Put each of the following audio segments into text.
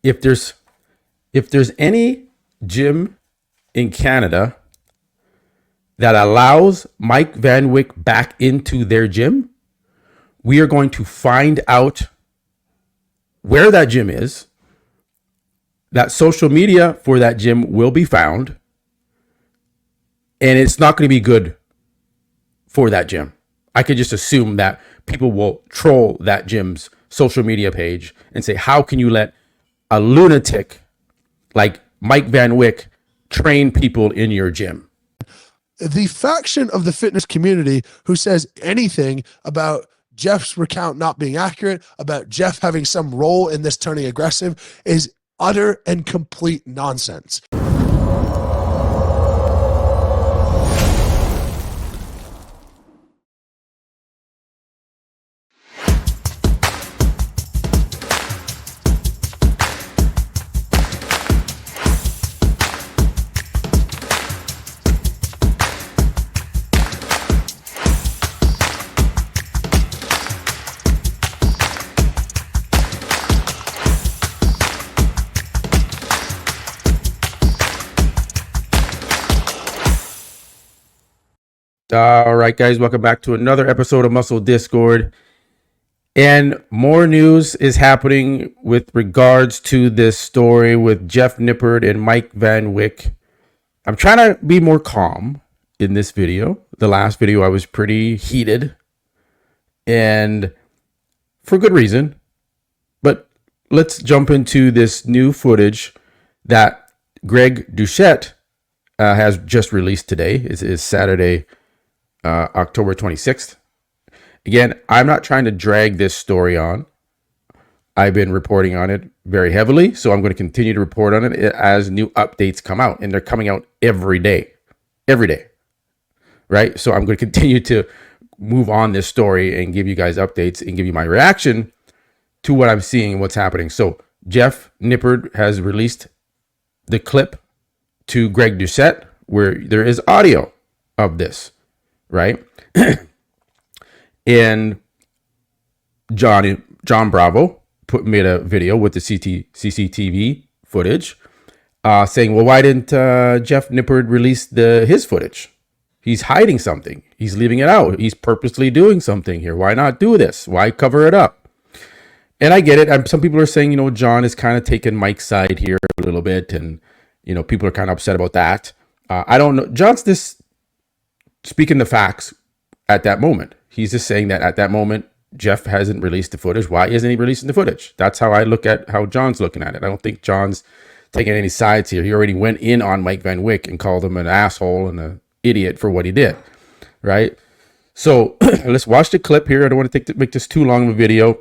if there's any gym in Canada that allows Mike Van Wyck back into their gym, we are going to find out where that gym is. That social media for that gym will be found, and it's not going to be good for that gym. I could just assume that people will troll that gym's social media page and say, how can you let a lunatic like Mike Van Wyck train people in your gym? The faction of the fitness community who says anything about Jeff's recount not being accurate, about Jeff having some role in this turning aggressive, is utter and complete nonsense. All right, guys, welcome back to another episode of Muscle Discord. And more news is happening with regards to this story with Jeff Nippard and Mike Van Wyck. I'm trying to be more calm in this video. The last video, I was pretty heated, and for good reason. But let's jump into this new footage that Greg Doucette has just released today. It is Saturday, October 26th. Again, I'm not trying to drag this story on. I've been reporting on it very heavily, so I'm going to continue to report on it as new updates come out, and they're coming out every day, right? So I'm going to continue to move on this story and give you guys updates and give you my reaction to what I'm seeing and what's happening. So Jeff Nippard has released the clip to Greg Doucette where there is audio of this, right? And John Bravo made a video with the CCTV footage saying, well, why didn't Jeff Nippard release his footage? He's hiding something. He's leaving it out. He's purposely doing something here. Why not do this? Why cover it up? And I get it. Some people are saying, John is kind of taking Mike's side here a little bit. And, people are kind of upset about that. I don't know. John's just speaking the facts at that moment. He's just saying that at that moment, Jeff hasn't released the footage. Why isn't he releasing the footage? That's how I look at how John's looking at it. I don't think John's taking any sides here. He already went in on Mike Van Wyck and called him an asshole and an idiot for what he did, right? So let's watch the clip here. I don't want to make this too long of a video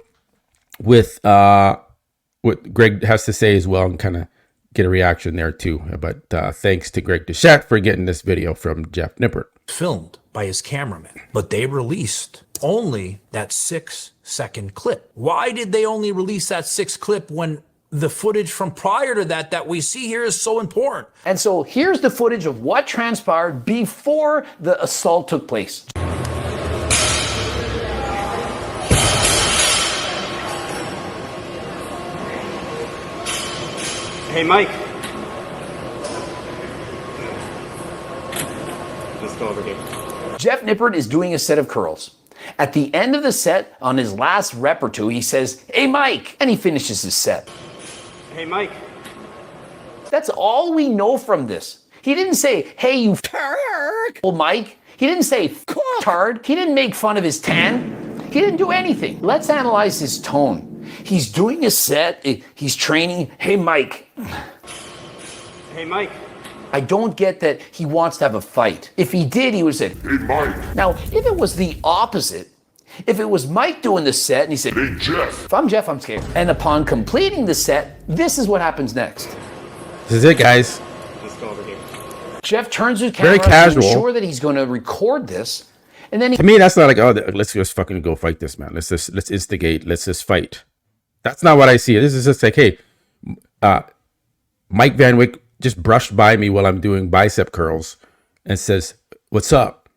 with what Greg has to say as well, and kind of get a reaction there too. But thanks to Greg Doucette for getting this video from Jeff Nippard. Filmed by his cameraman, but they released only that 6-second clip. Why did they only release that 6 clip when the footage from prior to that we see here is so important? And so here's the footage of what transpired before the assault took place. Hey, Mike. Let's go over here. Jeff Nippard is doing a set of curls. At the end of the set, on his last rep or two, he says, "Hey, Mike," and he finishes his set. Hey, Mike. That's all we know from this. He didn't say, "Hey, you turd." Well, Mike. He didn't say, "Tard." He didn't make fun of his tan. He didn't do anything. Let's analyze his tone. He's doing a set. He's training. Hey, Mike. Hey, Mike. I don't get that he wants to have a fight. If he did, he would have said, "Hey, Mike." Now, if it was the opposite, if it was Mike doing the set and he said, "Hey, Jeff." If I'm Jeff, I'm scared. And upon completing the set, this is what happens next. This is it, guys. Let's go over here. Jeff turns his camera Very casual. to ensure that he's going to record this. And then To me, that's not like, oh, let's just fucking go fight this, man. Let's instigate. Let's just fight. That's not what I see. This is just like, hey, Mike Van Wyck just brushed by me while I'm doing bicep curls and says, "What's up?"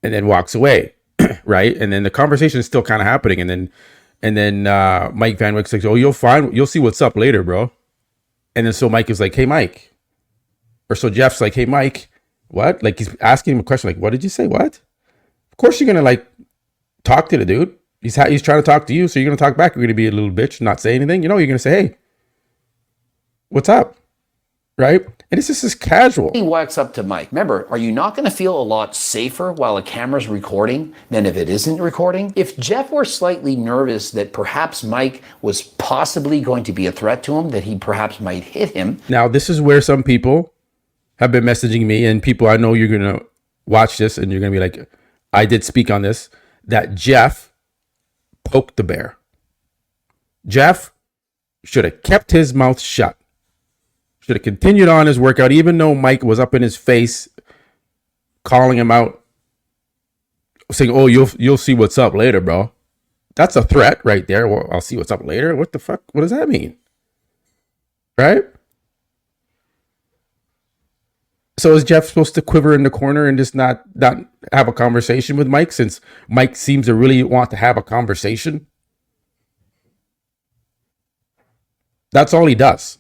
And then walks away, right? And then the conversation is still kind of happening. And then And then Mike Van Wyck's like, oh, you'll see what's up later, bro. And then so Mike is like, hey, Mike. Or so Jeff's like, hey, Mike, what? Like he's asking him a question like, what did you say? What? Of course you're going to like talk to the dude. He's trying to talk to you. So you're going to talk back. You're going to be a little bitch, not say anything. You know, you're going to say, hey, what's up? Right? And it's just this casual. He walks up to Mike. Remember, are you not going to feel a lot safer while a camera's recording than if it isn't recording? If Jeff were slightly nervous that perhaps Mike was possibly going to be a threat to him, that he perhaps might hit him. Now, this is where some people have been messaging me, and people I know you're going to watch this and you're going to be like, I did speak on this, that Jeff poked the bear. Jeff should have kept his mouth shut. Should have continued on his workout, even though Mike was up in his face, calling him out, saying, "Oh, you'll see what's up later, bro." That's a threat right there. Well, I'll see what's up later. What the fuck? What does that mean? Right? So is Jeff supposed to quiver in the corner and just not have a conversation with Mike, since Mike seems to really want to have a conversation? That's all he does.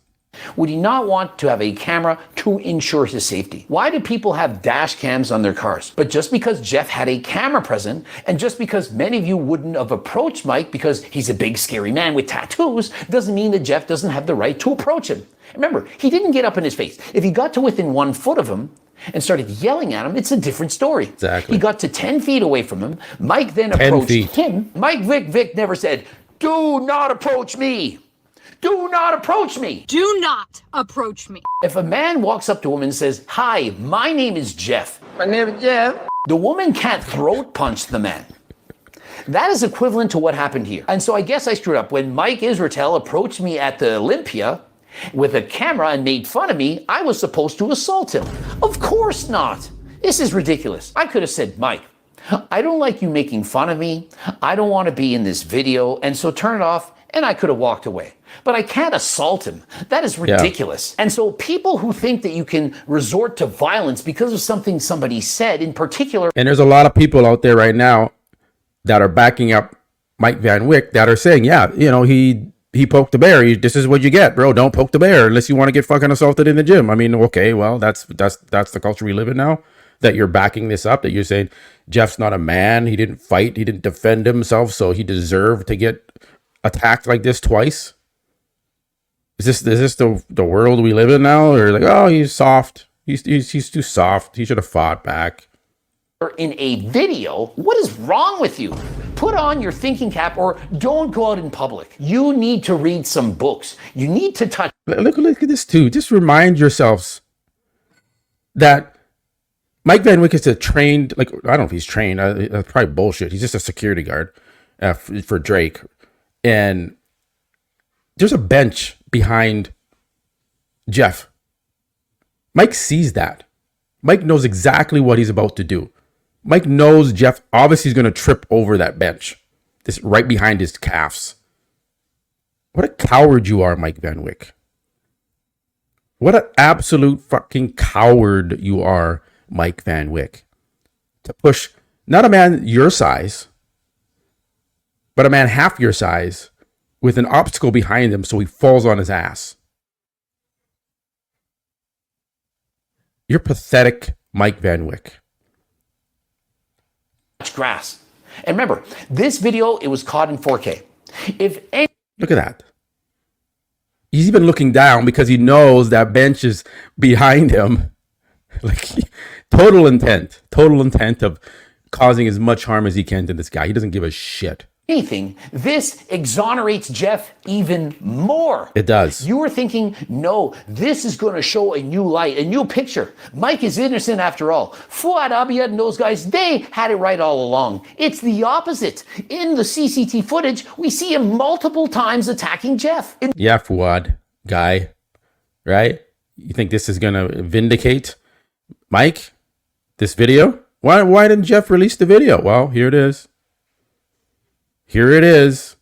Would he not want to have a camera to ensure his safety? Why do people have dash cams on their cars? But just because Jeff had a camera present, and just because many of you wouldn't have approached Mike because he's a big scary man with tattoos, doesn't mean that Jeff doesn't have the right to approach him. Remember, he didn't get up in his face. If he got to within 1 foot of him and started yelling at him, it's a different story. Exactly. He got to 10 feet away from him. Mike then approached him. Mike Vick never said, "Do not approach me. Do not approach me. Do not approach me." If a man walks up to him and says, "Hi, my name is Jeff." My name is Jeff. The woman can't throat punch the man. That is equivalent to what happened here. And so I guess I screwed up. When Mike Israetel approached me at the Olympia with a camera and made fun of me, I was supposed to assault him. Of course not. This is ridiculous. I could have said, "Mike, I don't like you making fun of me. I don't want to be in this video, and so turn it off," and I could have walked away. But I can't assault him. That is ridiculous. Yeah. And so people who think that you can resort to violence because of something somebody said in particular. And there's a lot of people out there right now that are backing up Mike Van Wyck that are saying, yeah, you know, he poked the bear. This is what you get, bro. Don't poke the bear unless you want to get fucking assaulted in the gym. I mean, okay, well, that's the culture we live in now, that you're backing this up, that you're saying Jeff's not a man. He didn't fight. He didn't defend himself. So he deserved to get attacked like this twice. Is this the world we live in now? Or like, oh, he's soft. He's too soft. He should have fought back. In a video, what is wrong with you? Put on your thinking cap or don't go out in public. You need to read some books. You need to touch. Look at this too. Just remind yourselves that Mike Van Wyck is a trained, like, I don't know if he's trained. That's probably bullshit. He's just a security guard for Drake. And there's a bench behind Jeff. Mike sees that. Mike knows exactly what he's about to do. Mike knows Jeff obviously is going to trip over that bench. This right behind his calves. What a coward you are, Mike Van Wyck. What an absolute fucking coward you are, Mike Van Wyck. To push not a man your size, but a man half your size with an obstacle behind him so he falls on his ass. You're pathetic, Mike Van Wyck. Grass. And remember, this video, it was caught in 4K. Look at that. He's even looking down because he knows that bench is behind him. Like, total intent of causing as much harm as he can to this guy. He doesn't give a shit. Anything, this exonerates Jeff even more. It does. You were thinking, no, this is going to show a new light, a new picture. Mike is innocent after all. Fouad, Abaid, and those guys, they had it right all along. It's the opposite. In the CCT footage, we see him multiple times attacking Jeff. Yeah, Fouad, guy, right? You think this is going to vindicate Mike, this video? Why didn't Jeff release the video? Well, here it is. Here it is.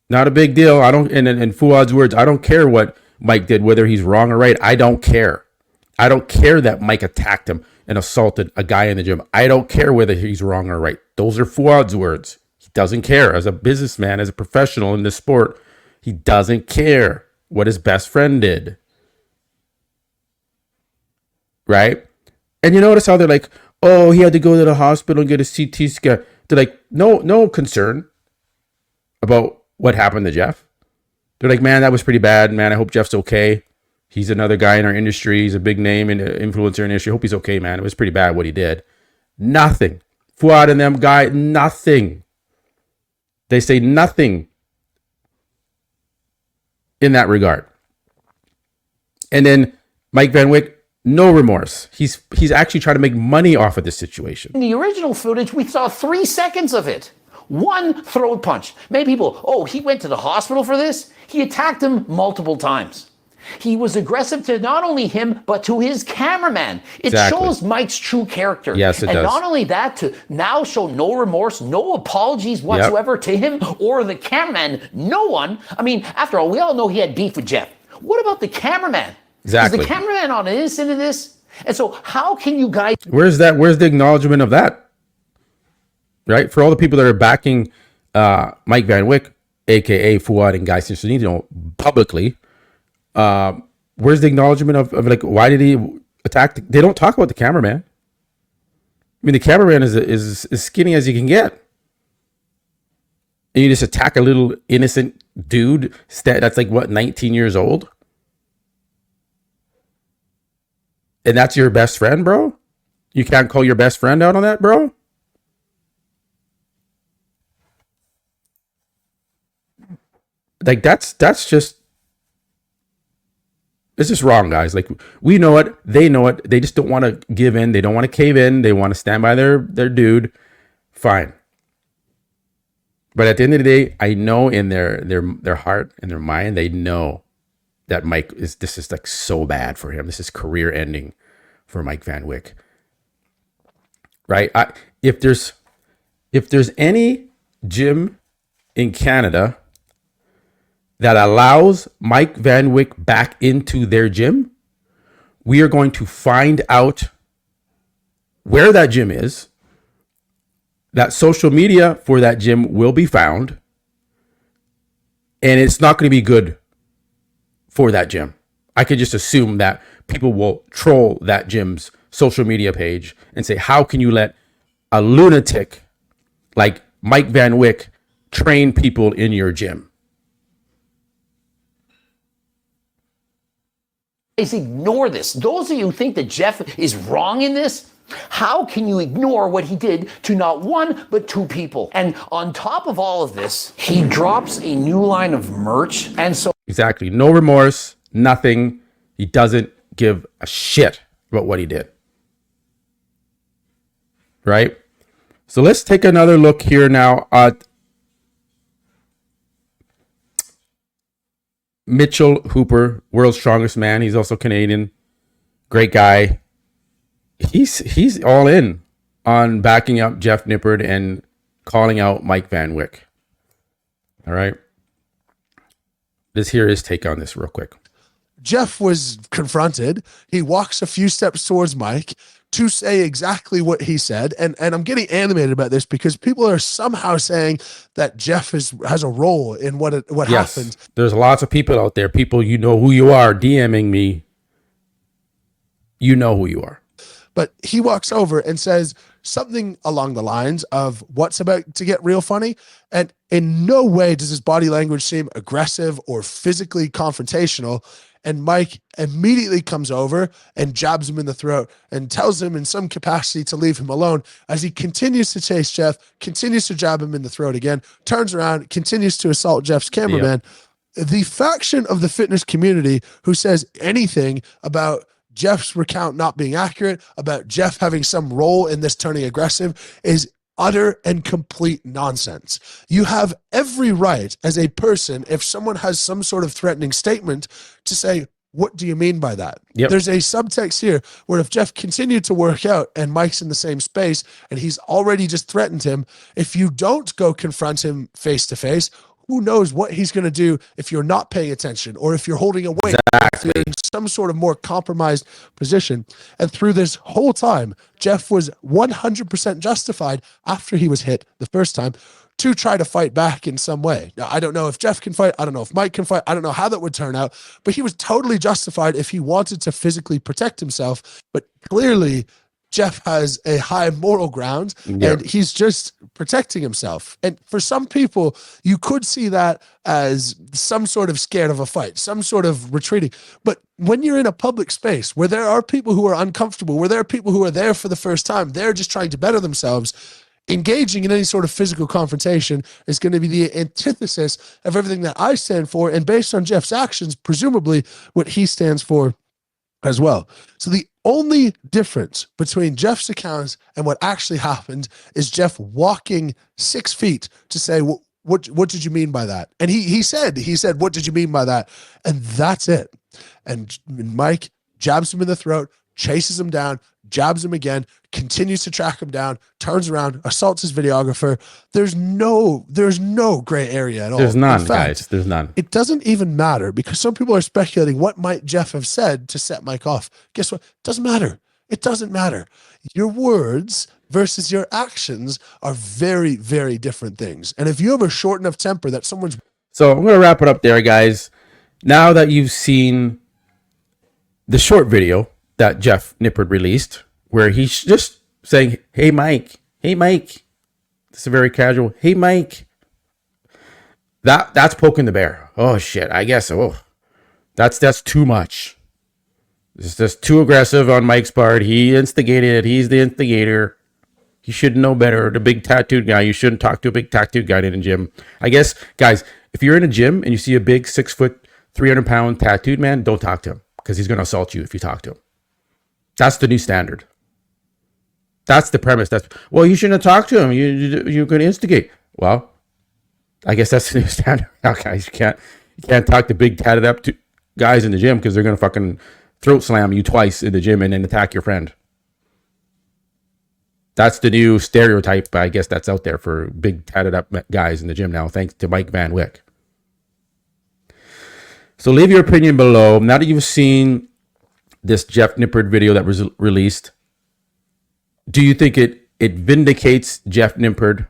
Not a big deal. I don't, in Fouad's words, I don't care what Mike did, whether he's wrong or right. I don't care. I don't care that Mike attacked him and assaulted a guy in the gym. I don't care whether he's wrong or right. Those are Fouad's words. He doesn't care. As a businessman, as a professional in this sport, he doesn't care what his best friend did. Right? And you notice how they're like, oh, he had to go to the hospital and get a CT scan. They're like, no concern about what happened to Jeff. They're like, man, that was pretty bad. Man, I hope Jeff's okay. He's another guy in our industry. He's a big name and influencer in the industry. I hope he's okay, man. It was pretty bad what he did. Nothing. Fouad and them guy, nothing. They say nothing in that regard. And then Mike Van Wyck, no remorse. He's actually trying to make money off of this situation. In the original footage, we saw 3 seconds of it. One throat punch. Many people, oh, he went to the hospital for this? He attacked him multiple times. He was aggressive to not only him, but to his cameraman. It shows Mike's true character. Yes, it does. And not only that, to now show no remorse, no apologies whatsoever to him or the cameraman, no one. I mean, after all, we all know he had beef with Jeff. What about the cameraman? Exactly. Is the cameraman on innocent in this? And so how can you guys... Where's the acknowledgement of that? Right? For all the people that are backing Mike Van Wyck, a.k.a. Fouad and Guy Cisternino, publicly, where's the acknowledgement of like, why did he attack? They don't talk about the cameraman. I mean, the cameraman is as skinny as you can get. And you just attack a little innocent dude that's like, what, 19 years old? And that's your best friend, bro? You can't call your best friend out on that, bro? Like, that's just, it's just wrong, guys. Like, we know it. They know it. They just don't want to give in. They don't want to cave in. They want to stand by their dude. Fine. But at the end of the day, I know in their heart and their mind, they know that this is like so bad for him. This is career ending for Mike Van Wyck. Right? If there's any gym in Canada that allows Mike Van Wyck back into their gym, we are going to find out where that gym is. That social media for that gym will be found. And it's not going to be good for that gym. I could just assume that people will troll that gym's social media page and say, how can you let a lunatic like Mike Van Wyck train people in your gym? Ignore this. Those of you who think that Jeff is wrong in this, how can you ignore what he did to not one, but two people? And on top of all of this, he drops a new line of merch. And so... Exactly. No remorse, nothing. He doesn't give a shit about what he did. Right? So let's take another look here now at Mitchel Hooper, world's strongest man. He's also Canadian. Great guy. He's all in on backing up Jeff Nippard and calling out Mike Van Wyck. All right. Let's hear his take on this real quick. Jeff was confronted. He walks a few steps towards Mike to say exactly what he said. And I'm getting animated about this because people are somehow saying that Jeff has a role in what happened. There's lots of people out there. People, you know who you are, DMing me. You know who you are. But he walks over and says something along the lines of what's about to get real funny. And in no way does his body language seem aggressive or physically confrontational. And Mike immediately comes over and jabs him in the throat and tells him in some capacity to leave him alone as he continues to chase Jeff, continues to jab him in the throat again, turns around, continues to assault Jeff's cameraman. Yep. The faction of the fitness community who says anything about Jeff's recount not being accurate, about Jeff having some role in this turning aggressive is utter and complete nonsense. You have every right as a person, if someone has some sort of threatening statement, to say, what do you mean by that? Yep. There's a subtext here where if Jeff continued to work out and Mike's in the same space and he's already just threatened him, if you don't go confront him face to face, who knows what he's going to do if you're not paying attention or if you're holding a weight, if you're in some sort of more compromised position. And through this whole time, Jeff was 100% justified after he was hit the first time to try to fight back in some way. Now, I don't know if Jeff can fight. I don't know if Mike can fight. I don't know how that would turn out, but he was totally justified if he wanted to physically protect himself. But clearly, Jeff has a high moral ground and he's just protecting himself. And for some people, you could see that as some sort of scared of a fight, some sort of retreating. But when you're in a public space where there are people who are uncomfortable, where there are people who are there for the first time, they're just trying to better themselves, engaging in any sort of physical confrontation is going to be the antithesis of everything that I stand for. And based on Jeff's actions, presumably what he stands for as well. So the only difference between Jeff's accounts and what actually happened is Jeff walking 6 feet to say, what did you mean by that? And he said, what did you mean by that? And that's it. And Mike jabs him in the throat, chases him down, jabs him again, continues to track him down, turns around, assaults his videographer. There's no gray area at all. There's none, In fact, guys. There's none. It doesn't even matter because some people are speculating what might Jeff have said to set Mike off. Guess what? It doesn't matter. It doesn't matter. Your words versus your actions are very, very different things. And if you have a short enough temper that someone's... So I'm going to wrap it up there, guys. Now that you've seen the short video that Jeff Nippard released, where he's just saying, hey, Mike. It's a very casual, hey, Mike. That's poking the bear. Oh, shit. I guess, that's too much. It's just too aggressive on Mike's part. He instigated it. He's the instigator. He should know better. The big tattooed guy. You shouldn't talk to a big tattooed guy in a gym. I guess, guys, if you're in a gym and you see a big 6 foot, 300-pound tattooed man, don't talk to him because he's going to assault you if you talk to him. That's the new standard. That's the premise. You shouldn't have talked to him. You're going to instigate. Well, I guess that's the new standard. Now, guys, you can't talk to big tatted up guys in the gym because they're going to fucking throat slam you twice in the gym and then attack your friend. That's the new stereotype, I guess, that's out there for big tatted up guys in the gym now, thanks to Mike Van Wyck. So leave your opinion below. Now that you've seen this Jeff Nippard video that was released, do you think it vindicates Jeff Nippard?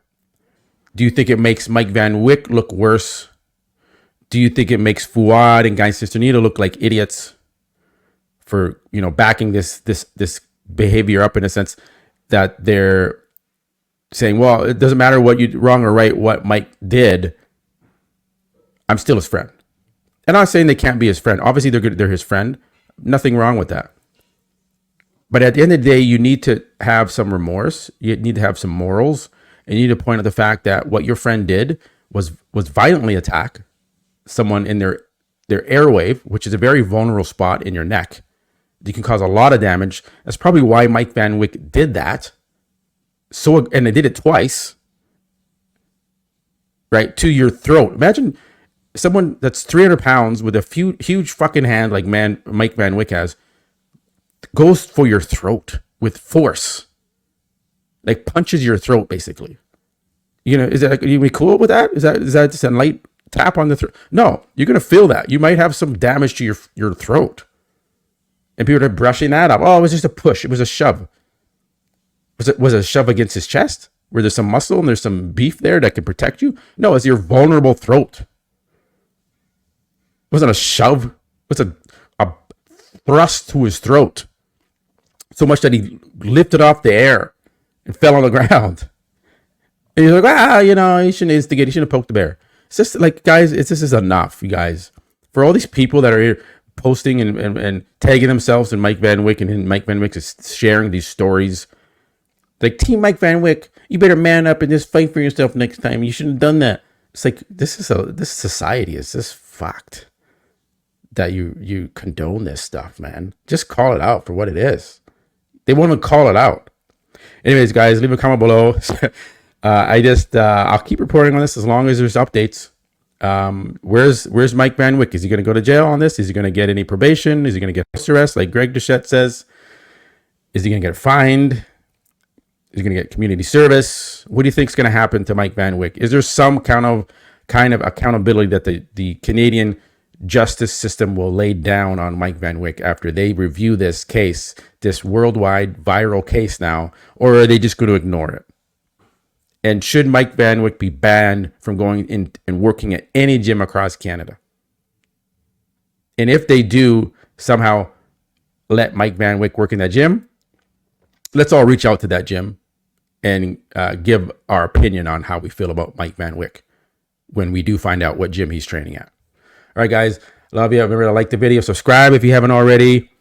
Do you think it makes Mike Van Wyck look worse? Do you think it makes Fouad and Guy Cisternino look like idiots for, backing this behavior up in a sense that they're saying, well, it doesn't matter what you wrong or right, what Mike did, I'm still his friend. And I'm not saying they can't be his friend. Obviously, they're his friend. Nothing wrong with that. But at the end of the day, you need to have some remorse. You need to have some morals. And you need to point out the fact that what your friend did was violently attack someone in their airwave, which is a very vulnerable spot in your neck. You can cause a lot of damage. That's probably why Mike Van Wyck did that. And they did it twice, right? To your throat. Imagine someone that's 300 pounds with a huge fucking hand like Mike Van Wyck has goes for your throat with force, like punches your throat basically. Is that, are you cool with that? Is that just a light tap on the throat? No, you're gonna feel that. You might have some damage to your throat, and people are brushing that up. Oh, it was just a push. It was a shove. Was it a shove against his chest where there's some muscle and there's some beef there that can protect you? No, it's your vulnerable throat. It wasn't a shove. It was a thrust to his throat. So much that he lifted off the air and fell on the ground. And he's like, you shouldn't instigate. You shouldn't have poked the bear. It's just like, guys, this is enough, you guys. For all these people that are here posting and tagging themselves in Mike Van Wyck, and Mike Van Wyck is sharing these stories. Like, Team Mike Van Wyck, you better man up and just fight for yourself next time. You shouldn't have done that. It's like, this society is just fucked that you condone this stuff, man. Just call it out for what it is. They want to call it out. Anyways, guys, leave a comment below. I'll keep reporting on this as long as there's updates. Where's Mike Van Wyck? Is he going to go to jail on this? Is he going to get any probation? Is he going to get house arrest like Greg Doucette says? Is he going to get fined? Is he going to get community service? What do you think is going to happen to Mike Van Wyck? Is there some kind of accountability that the Canadian justice system will lay down on Mike Van Wyck after they review this case, this worldwide viral case now, or are they just going to ignore it? And should Mike Van Wyck be banned from going in and working at any gym across Canada? And if they do somehow let Mike Van Wyck work in that gym, let's all reach out to that gym and give our opinion on how we feel about Mike Van Wyck when we do find out what gym he's training at. All right, guys. Love you. Remember to like the video. Subscribe if you haven't already.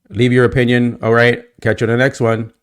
Leave your opinion. All right. Catch you on the next one.